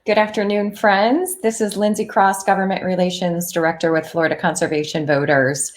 Good afternoon, friends. This is Lindsay Cross, Government Relations Director with Florida Conservation Voters.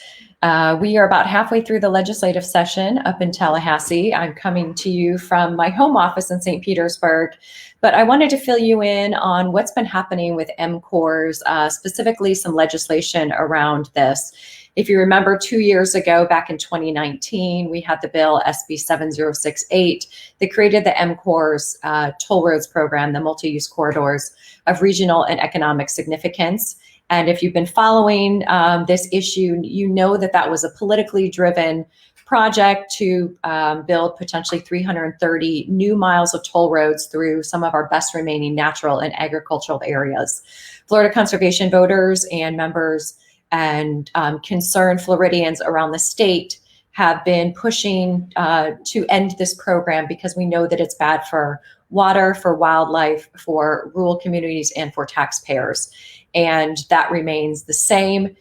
We are about halfway through the legislative session up in Tallahassee. I'm coming to you from my home office in St. Petersburg, but I wanted to fill you in on what's been happening with MCORs, specifically some legislation around this. If you remember 2 years ago, back in 2019, we had the bill SB 7068 that created the MCORs toll roads program, the multi-use corridors of regional and economic significance. And if you've been following this issue, you know that that was a politically driven project to build potentially 330 new miles of toll roads through some of our best remaining natural and agricultural areas. Florida conservation voters and members and concerned Floridians around the state have been pushing to end this program because we know that it's bad for water, for wildlife, for rural communities, and for taxpayers. And that remains the same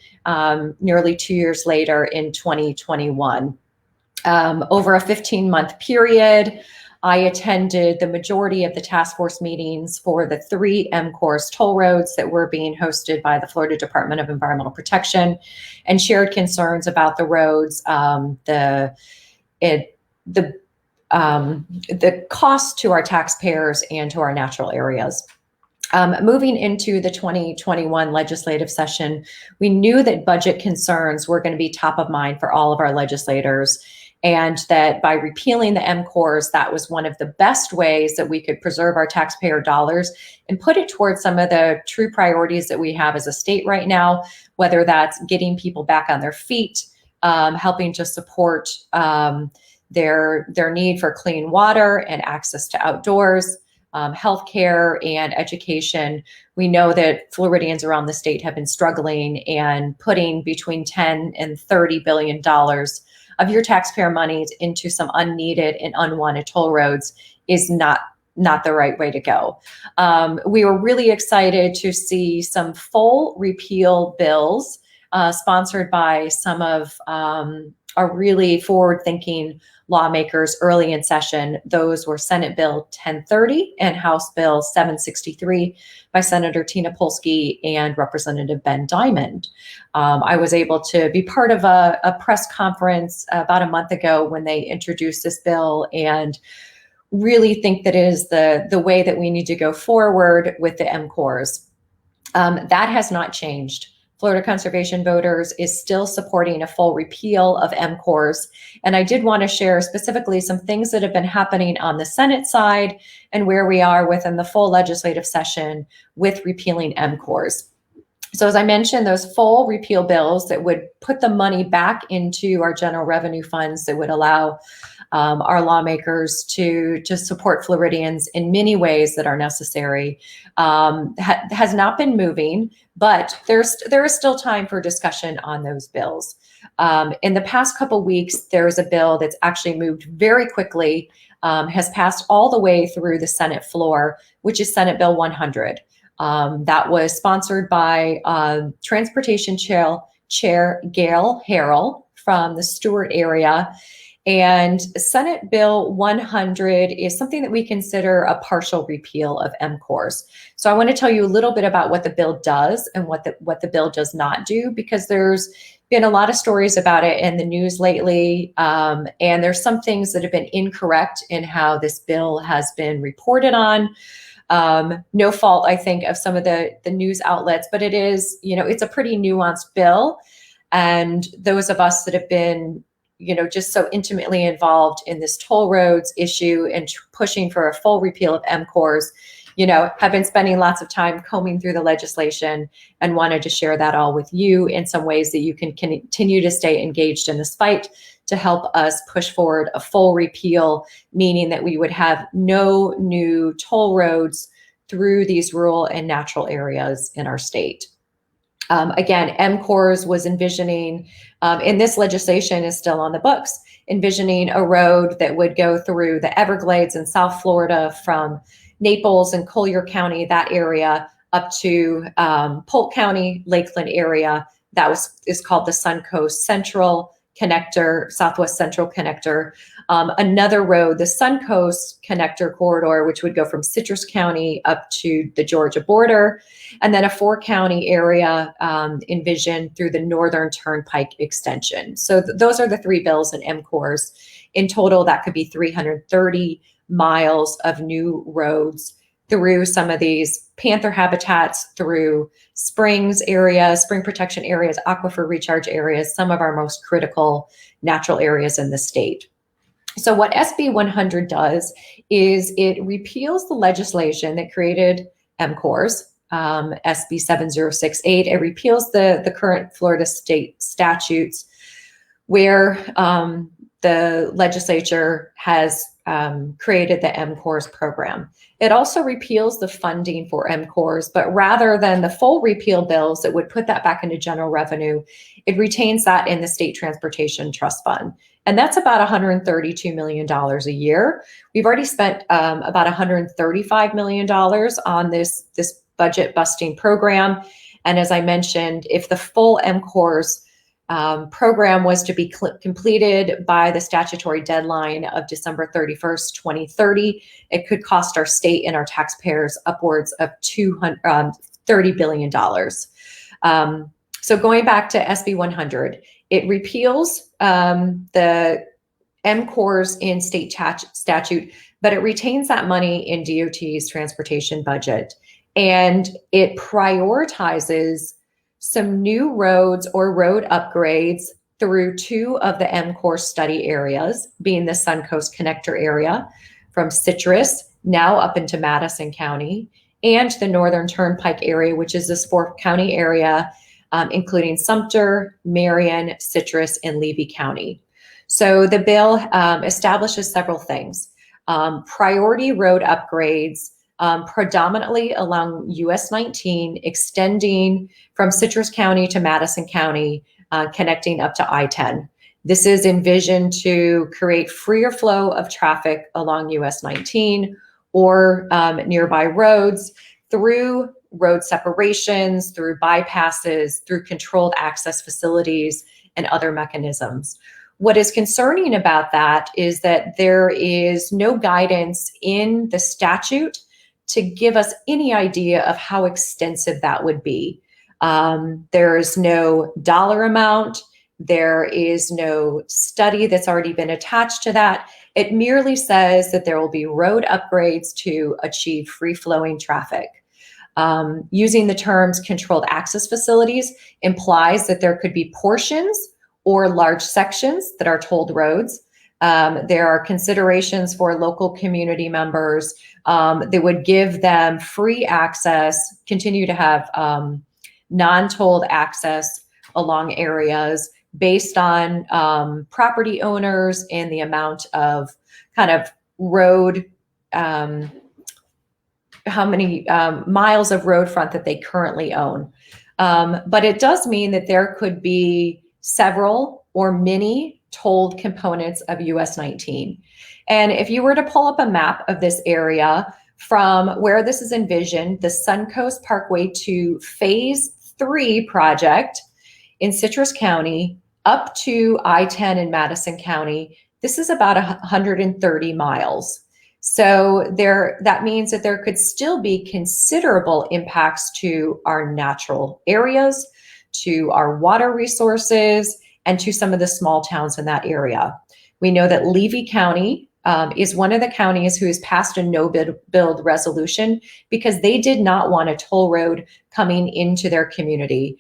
nearly 2 years later in 2021. Over a 15-month period, I attended the majority of the task force meetings for the 3 MCORS toll roads that were being hosted by the Florida Department of Environmental Protection, and shared concerns about the roads, the cost to our taxpayers and to our natural areas. Moving into the 2021 legislative session, we knew that budget concerns were going to be top of mind for all of our legislators, and that by repealing the MCORs, that was one of the best ways that we could preserve our taxpayer dollars and put it towards some of the true priorities that we have as a state right now, whether that's getting people back on their feet, helping to support their need for clean water and access to outdoors, healthcare and education. We know that Floridians around the state have been struggling, and putting between $10 and $30 billion of your taxpayer money into some unneeded and unwanted toll roads is not the right way to go. We were really excited to see some full repeal bills sponsored by some of our really forward-thinking lawmakers early in session. Those were Senate Bill 1030 and House Bill 763 by Senator Tina Polsky and Representative Ben Diamond. I was able to be part of a press conference about a month ago when they introduced this bill, and really think that it is the way that we need to go forward with the MCORs. That has not changed. Florida Conservation Voters is still supporting a full repeal of MCORs. And I did want to share specifically some things that have been happening on the Senate side and where we are within the full legislative session with repealing MCORs. So as I mentioned, those full repeal bills that would put the money back into our general revenue funds, that would allow our lawmakers to support Floridians in many ways that are necessary, has not been moving, but there is still time for discussion on those bills. In the past couple weeks, there's a bill that's actually moved very quickly, has passed all the way through the Senate floor, which is Senate Bill 100. That was sponsored by Transportation Chair Gail Harrell from the Stewart area. And Senate Bill 100 is something that we consider a partial repeal of MCORs. So I want to tell you a little bit about what the bill does and what the bill does not do, because there's been a lot of stories about it in the news lately. And there's some things that have been incorrect in how this bill has been reported on. No fault, I think, of some of the news outlets, but it is, it's a pretty nuanced bill. And those of us that have been just so intimately involved in this toll roads issue and pushing for a full repeal of MCORs, have been spending lots of time combing through the legislation, and wanted to share that all with you in some ways that you can continue to stay engaged in this fight to help us push forward a full repeal, meaning that we would have no new toll roads through these rural and natural areas in our state. Again, MCORs was envisioning, and this legislation is still on the books, envisioning a road that would go through the Everglades in South Florida from Naples and Collier County, that area, up to Polk County, Lakeland area. That is called the Suncoast Central Connector, Southwest Central Connector. Another road, the Suncoast Connector Corridor, which would go from Citrus County up to the Georgia border, and then a 4-county area envisioned through the Northern Turnpike extension. So those are the 3 bills in MCORS. In total, that could be 330 miles of new roads through some of these panther habitats, through springs areas, spring protection areas, aquifer recharge areas, some of our most critical natural areas in the state. So what SB 100 does is it repeals the legislation that created MCORS, SB 7068. It repeals the current Florida state statutes where the legislature has created the MCORS program. It also repeals the funding for MCORS, but rather than the full repeal bills that would put that back into general revenue, it retains that in the State Transportation Trust Fund. And that's about $132 million a year. We've already spent about $135 million on this budget busting program. And as I mentioned, if the full MCORS program was to be completed by the statutory deadline of December 31st, 2030, it could cost our state and our taxpayers upwards of $30 billion. So going back to SB 100, it repeals the MCORS in state statute, but it retains that money in DOT's transportation budget. And it prioritizes some new roads or road upgrades through 2 of the MCORS study areas, being the Suncoast Connector area from Citrus now up into Madison County, and the Northern Turnpike area, which is this 4-county area, including Sumter, Marion, Citrus, and Levy County. So the bill establishes several things. Priority road upgrades, predominantly along US 19, extending from Citrus County to Madison County, connecting up to I-10. This is envisioned to create freer flow of traffic along US 19 or nearby roads through road separations, through bypasses, through controlled access facilities, and other mechanisms. What is concerning about that is that there is no guidance in the statute to give us any idea of how extensive that would be. There's no dollar amount. There is no study that's already been attached to that. It merely says that there will be road upgrades to achieve free-flowing traffic. Using the terms controlled access facilities implies that there could be portions or large sections that are tolled roads. There are considerations for local community members that would give them free access, continue to have non-tolled access along areas based on property owners and the amount of kind of road, how many miles of road front that they currently own. But it does mean that there could be several or many tolled components of US 19. And if you were to pull up a map of this area from where this is envisioned, the Suncoast Parkway to Phase 3 project in Citrus County up to I-10 in Madison County, this is about 130 miles. So that means that there could still be considerable impacts to our natural areas, to our water resources, and to some of the small towns in that area. We know that Levy County is one of the counties who has passed a no-build resolution because they did not want a toll road coming into their community.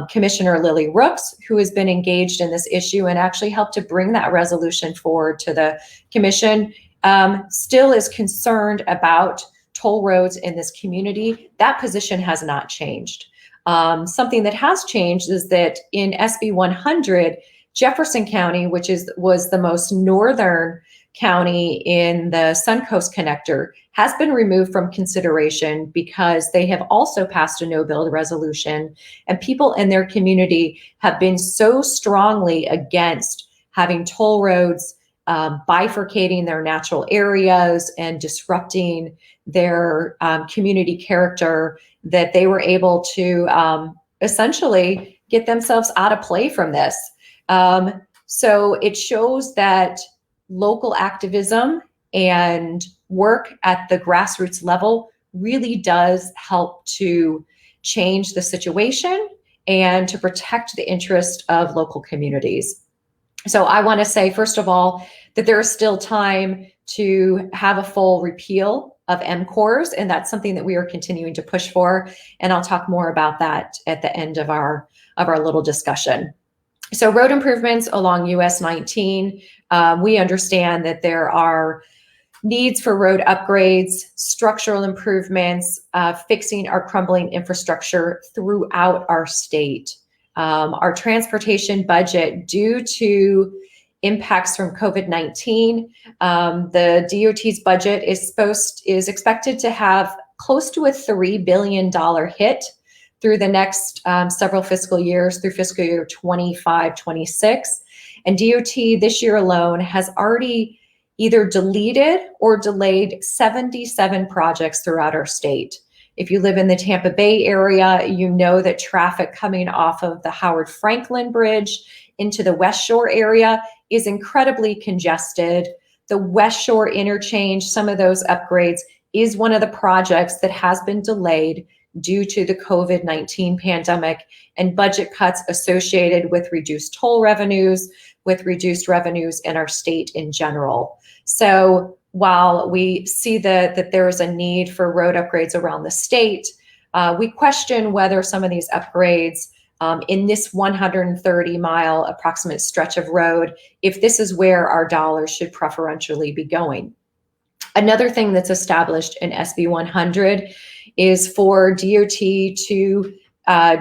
Commissioner Lily Rooks, who has been engaged in this issue and actually helped to bring that resolution forward to the commission, still is concerned about toll roads in this community. That position has not changed. Something that has changed is that in SB 100, Jefferson County, which was the most northern county in the Suncoast Connector, has been removed from consideration because they have also passed a no-build resolution, and people in their community have been so strongly against having toll roads bifurcating their natural areas and disrupting their community character that they were able to essentially get themselves out of play from this. So it shows that local activism and work at the grassroots level really does help to change the situation and to protect the interest of local communities. So I want to say, first of all, that there is still time to have a full repeal of MCORs, and that's something that we are continuing to push for. And I'll talk more about that at the end of our little discussion. So road improvements along US 19, we understand that there are needs for road upgrades, structural improvements, fixing our crumbling infrastructure throughout our state. Our transportation budget, due to impacts from COVID-19, the DOT's budget is expected to have close to a $3 billion hit through the next several fiscal years, through fiscal year 25-26. And DOT this year alone has already either deleted or delayed 77 projects throughout our state. If you live in the Tampa Bay area, you know that traffic coming off of the Howard Franklin Bridge into the West Shore area is incredibly congested. The West Shore interchange, some of those upgrades, is one of the projects that has been delayed due to the COVID-19 pandemic and budget cuts associated with reduced toll revenues, with reduced revenues in our state in general. So while we see that there is a need for road upgrades around the state, we question whether some of these upgrades in this 130-mile approximate stretch of road, if this is where our dollars should preferentially be going. Another thing that's established in SB 100 is for DOT to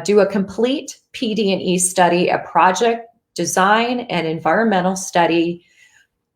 do a complete PD&E study, a project design and environmental study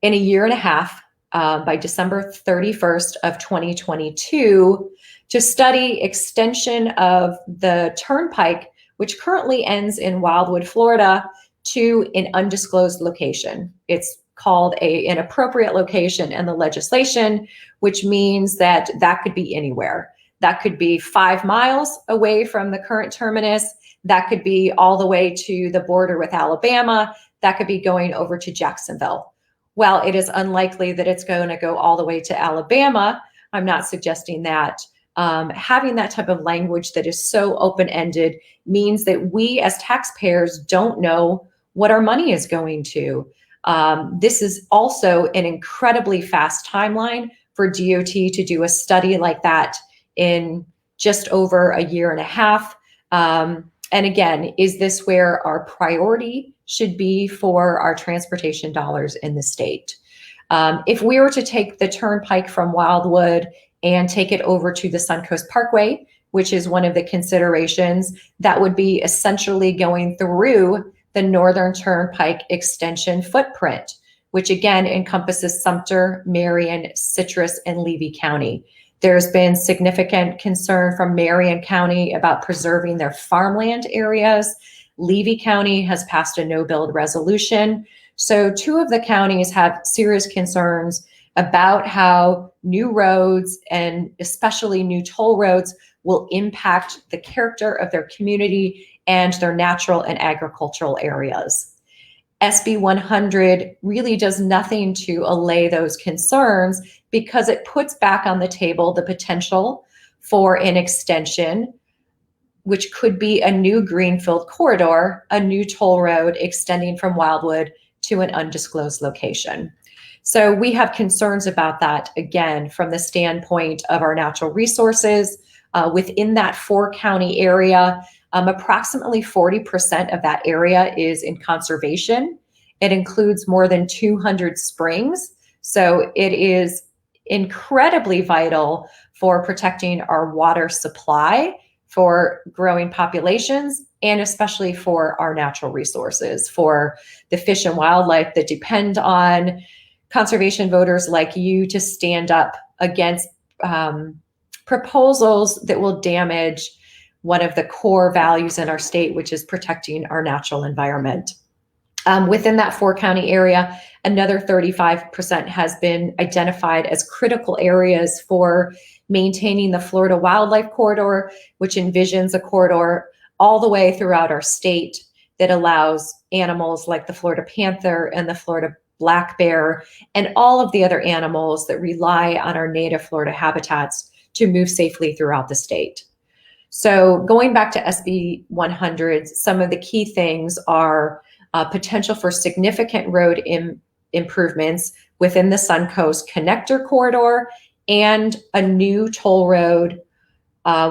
in a year and a half by December 31st of 2022 to study extension of the turnpike, which currently ends in Wildwood, Florida, to an undisclosed location. It's called an appropriate location in the legislation, which means that could be anywhere. That could be 5 miles away from the current terminus. That could be all the way to the border with Alabama. That could be going over to Jacksonville. Well, it is unlikely that it's going to go all the way to Alabama. I'm not suggesting that. Having that type of language that is so open-ended means that we as taxpayers don't know what our money is going to. This is also an incredibly fast timeline for DOT to do a study like that in just over a year and a half. And again, is this where our priority should be for our transportation dollars in the state? If we were to take the turnpike from Wildwood and take it over to the Suncoast Parkway, which is one of the considerations, that would be essentially going through the Northern Turnpike extension footprint, which again encompasses Sumter, Marion, Citrus, and Levy County. There's been significant concern from Marion County about preserving their farmland areas. Levy County has passed a no-build resolution. So 2 of the counties have serious concerns about how new roads and especially new toll roads will impact the character of their community and their natural and agricultural areas. SB 100 really does nothing to allay those concerns because it puts back on the table the potential for an extension, which could be a new greenfield corridor, a new toll road extending from Wildwood to an undisclosed location. So we have concerns about that, again, from the standpoint of our natural resources. Within that 4-county area, approximately 40% of that area is in conservation. It includes more than 200 springs. So it is incredibly vital for protecting our water supply, for growing populations, and especially for our natural resources, for the fish and wildlife that depend on conservation voters like you to stand up against proposals that will damage one of the core values in our state, which is protecting our natural environment. Within that 4-county area, another 35% has been identified as critical areas for maintaining the Florida Wildlife Corridor, which envisions a corridor all the way throughout our state that allows animals like the Florida panther and the Florida black bear, and all of the other animals that rely on our native Florida habitats to move safely throughout the state. So going back to SB 100, some of the key things are potential for significant road improvements within the Suncoast Connector Corridor and a new toll road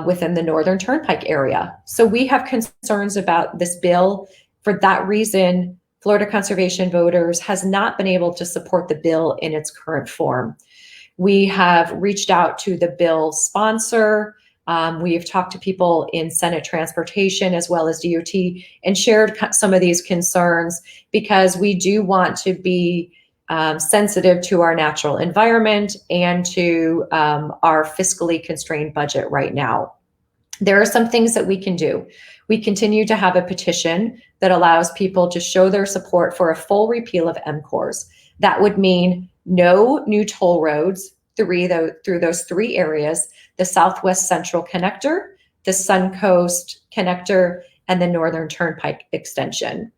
within the Northern Turnpike area. So we have concerns about this bill. For that reason, Florida Conservation Voters has not been able to support the bill in its current form. We have reached out to the bill sponsor. We have talked to people in Senate Transportation as well as DOT and shared some of these concerns because we do want to be sensitive to our natural environment and to our fiscally constrained budget right now. There are some things that we can do. We continue to have a petition that allows people to show their support for a full repeal of MCORS. That would mean no new toll roads through those three areas: the Southwest Central Connector, the Suncoast Connector, and the Northern Turnpike extension.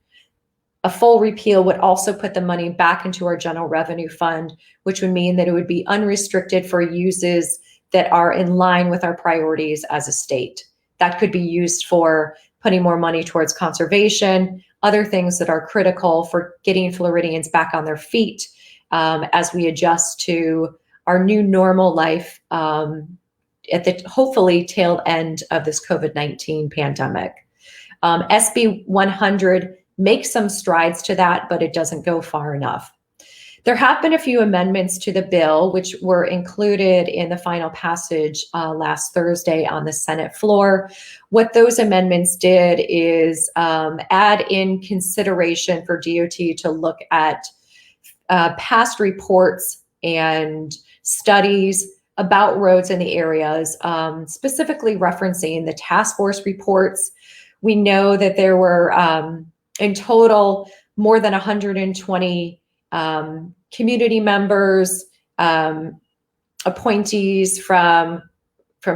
A full repeal would also put the money back into our general revenue fund, which would mean that it would be unrestricted for uses that are in line with our priorities as a state. That could be used for putting more money towards conservation, other things that are critical for getting Floridians back on their feet as we adjust to our new normal life at the hopefully tail end of this COVID-19 pandemic. SB 100 makes some strides to that, but it doesn't go far enough. There have been a few amendments to the bill, which were included in the final passage last Thursday on the Senate floor. What those amendments did is add in consideration for DOT to look at past reports and studies about roads in the areas, specifically referencing the task force reports. We know that there were in total more than 120 community members, appointees from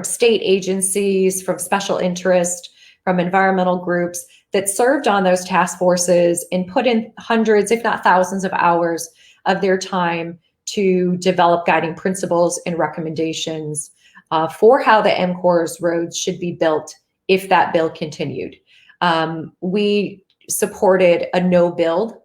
state agencies, from special interest, from environmental groups that served on those task forces and put in hundreds, if not thousands of hours of their time to develop guiding principles and recommendations for how the MCORS roads should be built if that bill continued. We supported a no build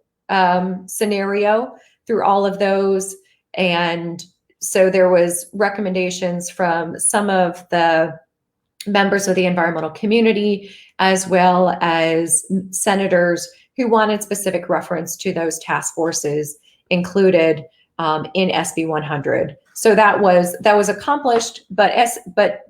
scenario through all of those. And so there was recommendations from some of the members of the environmental community, as well as senators who wanted specific reference to those task forces included in SB 100. So that was accomplished, but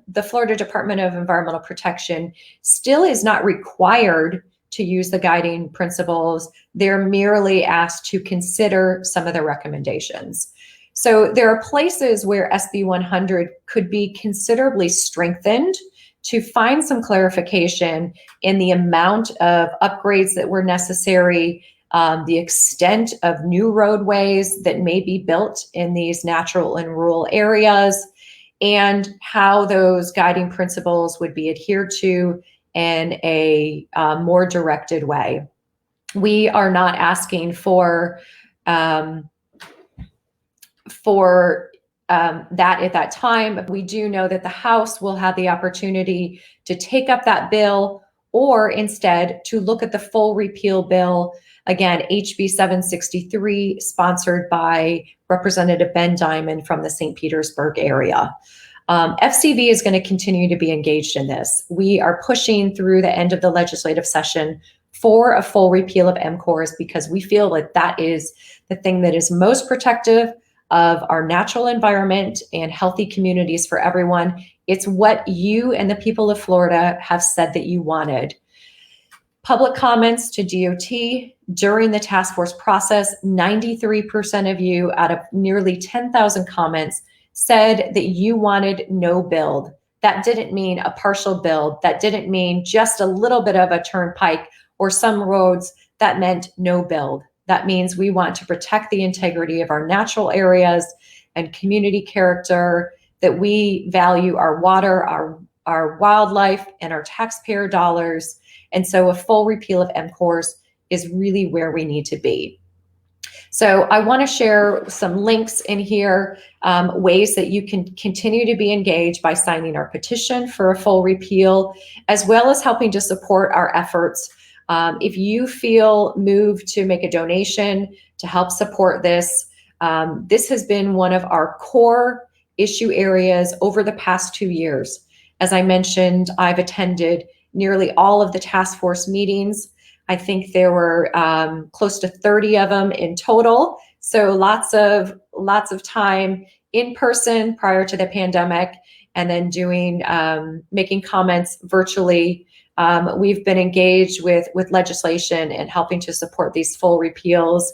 the Florida Department of Environmental Protection still is not required to use the guiding principles. They're merely asked to consider some of the recommendations. So there are places where SB 100 could be considerably strengthened to find some clarification in the amount of upgrades that were necessary, the extent of new roadways that may be built in these natural and rural areas, and how those guiding principles would be adhered to in a more directed way. We are not asking for that at that time. We do know that the House will have the opportunity to take up that bill, or instead to look at the full repeal bill. Again, HB 763, sponsored by Representative Ben Diamond from the St. Petersburg area. FCV is going to continue to be engaged in this. We are pushing through the end of the legislative session for a full repeal of MCORS because we feel like that is the thing that is most protective of our natural environment and healthy communities for everyone. It's what you and the people of Florida have said that you wanted. Public comments to DOT during the task force process, 93% of you out of nearly 10,000 comments said that you wanted no build. That didn't mean a partial build. That didn't mean just a little bit of a turnpike or some roads. That meant no build. That means we want to protect the integrity of our natural areas and community character, that we value our water, our wildlife, and our taxpayer dollars. And so a full repeal of MCORS is really where we need to be. So I want to share some links in here, ways that you can continue to be engaged by signing our petition for a full repeal, as well as helping to support our efforts. If you feel moved to make a donation to help support this, this has been one of our core issue areas over the past 2 years. As I mentioned, I've attended nearly all of the task force meetings. I think there were close to 30 of them in total. So lots of time in person prior to the pandemic, and then doing making comments virtually. We've been engaged with legislation and helping to support these full repeals.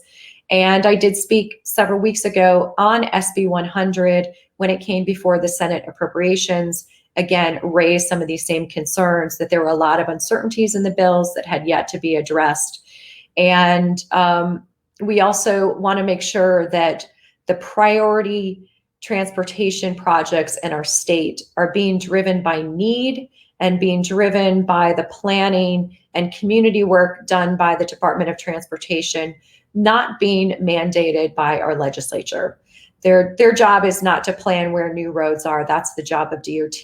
And I did speak several weeks ago on SB 100 when it came before the Senate Appropriations. Again, raised some of these same concerns, that there were a lot of uncertainties in the bills that had yet to be addressed. And we also want to make sure that the priority transportation projects in our state are being driven by need and being driven by the planning and community work done by the Department of Transportation, not being mandated by our legislature. Their job is not to plan where new roads are. That's the job of DOT.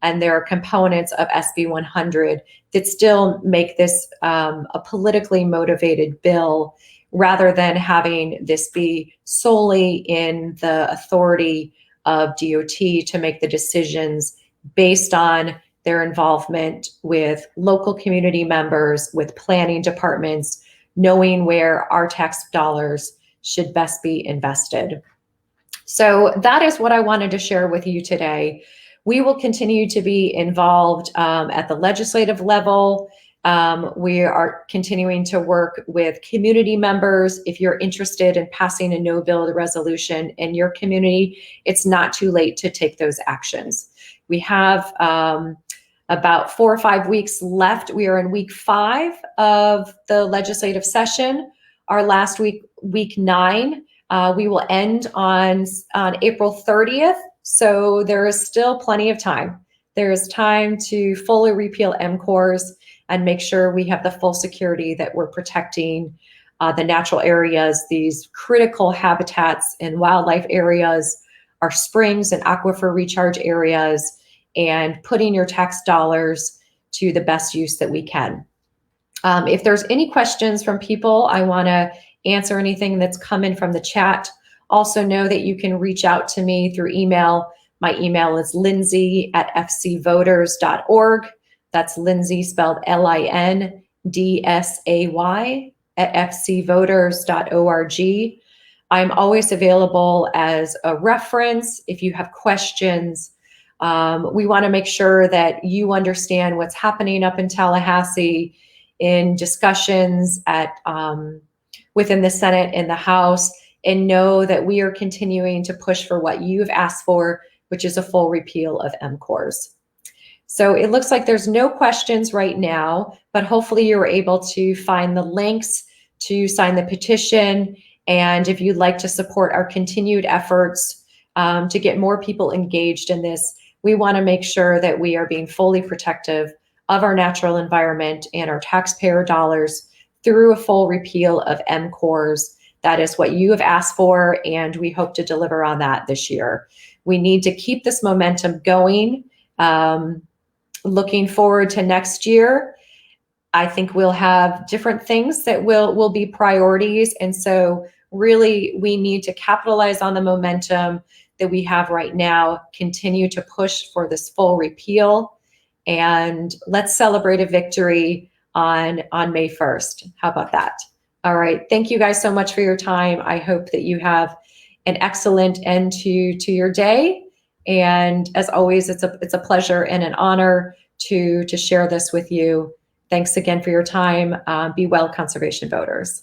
And there are components of SB 100 that still make this a politically motivated bill, rather than having this be solely in the authority of DOT to make the decisions based on their involvement with local community members, with planning departments, knowing where our tax dollars should best be invested. So that is what I wanted to share with you today. We will continue to be involved at the legislative level. We are continuing to work with community members. If you're interested in passing a no-bill resolution in your community, it's not too late to take those actions. We have about 4 or 5 weeks left. We are in week 5 of the legislative session. Our last week, week 9. We will end on April 30th, so there is still plenty of time. There is time to fully repeal MCORs and make sure we have the full security that we're protecting the natural areas, these critical habitats and wildlife areas, our springs and aquifer recharge areas, and putting your tax dollars to the best use that we can. If there's any questions from people, I want to answer anything that's come in from the chat. Also know that you can reach out to me through email. My email is lindsay@fcvoters.org. That's Lindsay spelled LINDSAY @fcvoters.org. I'm always available as a reference if you have questions. We want to make sure that you understand what's happening up in Tallahassee in discussions at within the Senate and the House, and know that we are continuing to push for what you've asked for, which is a full repeal of MCORs. So it looks like there's no questions right now, but hopefully you were able to find the links to sign the petition. And if you'd like to support our continued efforts to get more people engaged in this, we want to make sure that we are being fully protective of our natural environment and our taxpayer dollars through a full repeal of MCORs. That is what you have asked for, and we hope to deliver on that this year. We need to keep this momentum going. Looking forward to next year, I think we'll have different things that will be priorities. And so really, we need to capitalize on the momentum that we have right now, continue to push for this full repeal, and let's celebrate a victory on May 1st. How about that? All right. Thank you guys so much for your time. I hope that you have an excellent end to your day. And as always, it's a pleasure and an honor to share this with you. Thanks again for your time. Be well, conservation voters.